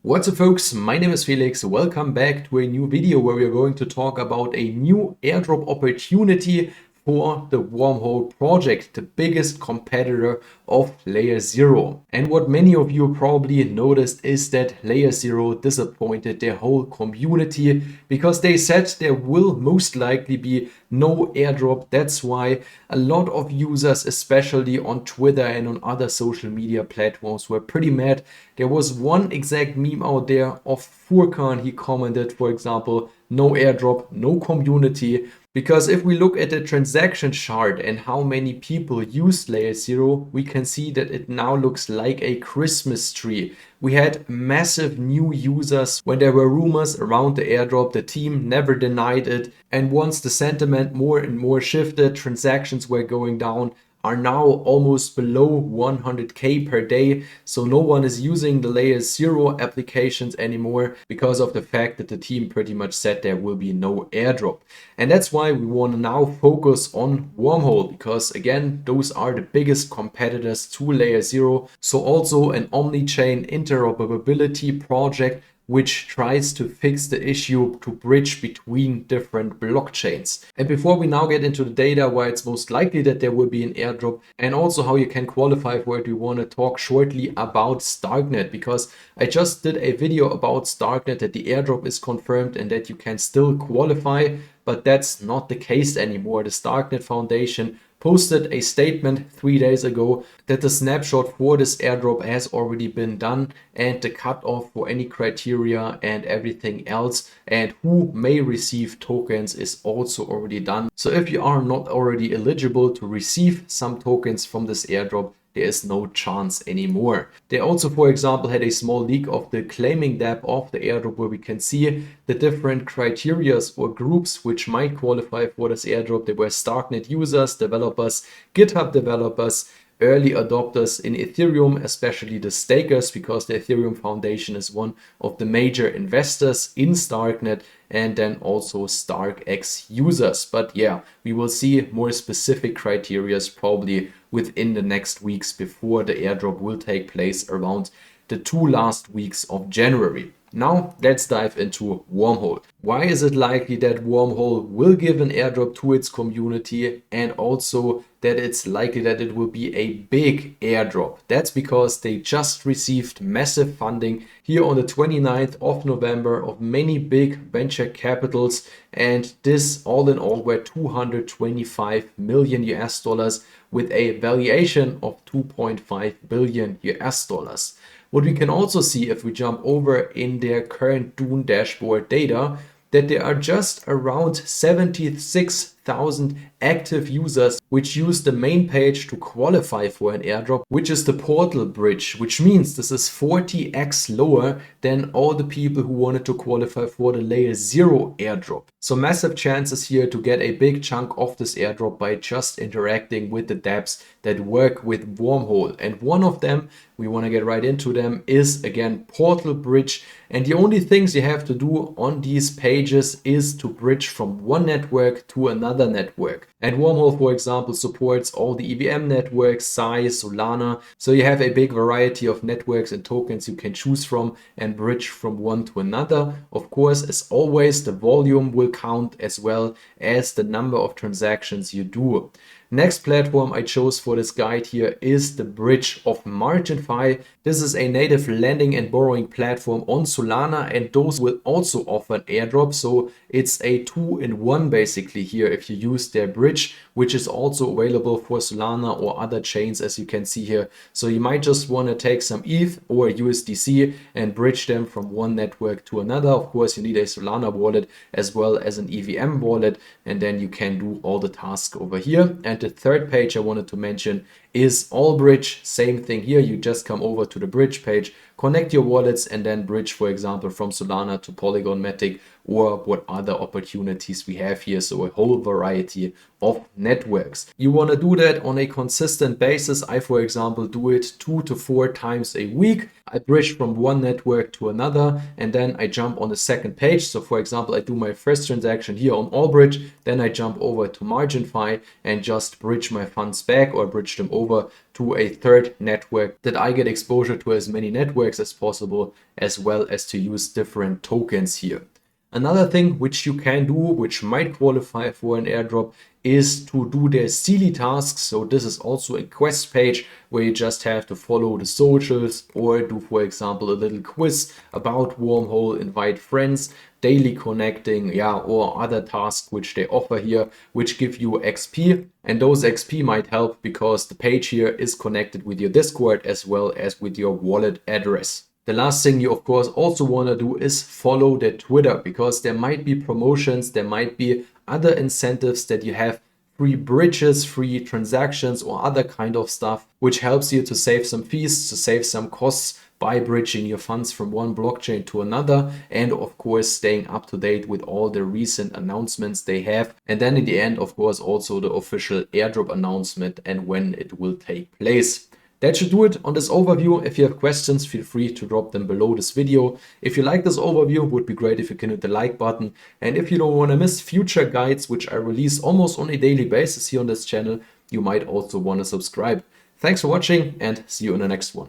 What's up folks, my name is Felix. Welcome back to a new video where we're going to talk about a new airdrop opportunity for the Wormhole project, the biggest competitor of Layer 0. And what many of you probably noticed is that Layer 0 disappointed their whole community because they said there will most likely be no airdrop. That's why a lot of users, especially on Twitter and on other social media platforms, were pretty mad. There was one exact meme out there of Furkan. He commented, for example, no airdrop, no community. Because if we look at the transaction chart and how many people used Layer 0, we can see that it now looks like a Christmas tree. We had massive new users when there were rumors around the airdrop. The team never denied it. And once the sentiment more and more shifted, transactions were going down, are now almost below 100k per day. So no one is using the Layer 0 applications anymore because of the fact that the team pretty much said there will be no airdrop. And that's why we want to now focus on Wormhole, because again, those are the biggest competitors to Layer 0. So also an omni-chain interoperability project which tries to fix the issue to bridge between different blockchains. And before we now get into the data why it's most likely that there will be an airdrop and also how you can qualify for it, we want to talk shortly about Starknet, because I just did a video about Starknet that the airdrop is confirmed and that you can still qualify, but that's not the case anymore. The Starknet Foundation posted a statement 3 days ago that the snapshot for this airdrop has already been done and the cutoff for any criteria and everything else and who may receive tokens is also already done. So if you are not already eligible to receive some tokens from this airdrop, there is no chance anymore. They also, for example, had a small leak of the claiming dApp of the airdrop where we can see the different criterias or groups which might qualify for this airdrop. They were Starknet users, developers, GitHub developers, early adopters in Ethereum, especially the stakers, because the Ethereum Foundation is one of the major investors in Starknet, and then also StarkX users. But yeah, we will see more specific criteria probably within the next weeks before the airdrop will take place around the 2 last weeks of January. Now let's dive into Wormhole. Why is it likely that Wormhole will give an airdrop to its community, and also that it's likely that it will be a big airdrop? That's because they just received massive funding here on the 29th of November of many big venture capitals, and this all in all were 225 million US dollars with a valuation of 2.5 billion US dollars. What we can also see if we jump over in their current Dune dashboard data, that there are just around 76,000 active users which use the main page to qualify for an airdrop, which is the portal bridge, which means this is 40x lower than all the people who wanted to qualify for the Layer 0 airdrop. So massive chances here to get a big chunk of this airdrop by just interacting with the dApps that work with Wormhole. And one of them, we want to get right into them, is again Portal Bridge. And the only things you have to do on these pages is to bridge from one network to another network. And Wormhole, for example, supports all the EVM networks, Sai, Solana. So you have a big variety of networks and tokens you can choose from and bridge from one to another. Of course, as always, the volume will count as well as the number of transactions you do. Next platform I chose for this guide here is the bridge of MarginFi. This is a native lending and borrowing platform on Solana, and those will also offer an airdrop. So it's a 2-in-1 basically here if you use their bridge, which is also available for Solana or other chains, as you can see here. So you might just want to take some ETH or USDC and bridge them from one network to another. Of course, you need a Solana wallet as well as an EVM wallet, and then you can do all the tasks over here. And the third page I wanted to mention is Allbridge. Same thing here, you just come over to the bridge page, connect your wallets, and then bridge, for example, from Solana to Polygon Matic or what other opportunities we have here. So a whole variety of networks. You want to do that on a consistent basis. I, for example, do it 2 to 4 times a week. I bridge from one network to another, and then I jump on the second page. So for example, I do my first transaction here on Allbridge, then I jump over to MarginFi and just bridge my funds back or bridge them over to a third network, that I get exposure to as many networks as possible, as well as to use different tokens here. Another thing which you can do, which might qualify for an airdrop, is to do their silly tasks. So this is also a quest page where you just have to follow the socials or do, for example, a little quiz about Wormhole, invite friends, daily connecting, or other tasks which they offer here, which give you XP. And those XP might help because the page here is connected with your Discord as well as with your wallet address. The last thing you of course also want to do is follow their Twitter, because there might be promotions, there might be other incentives that you have, free bridges, free transactions or other kind of stuff, which helps you to save some fees, to save some costs by bridging your funds from one blockchain to another, and of course staying up to date with all the recent announcements they have. And then in the end, of course, also the official airdrop announcement and when it will take place. That should do it on this overview. If you have questions, feel free to drop them below this video. If you like this overview, it would be great if you can hit the like button. And if you don't want to miss future guides, which I release almost on a daily basis here on this channel, you might also want to subscribe. Thanks for watching and see you in the next one.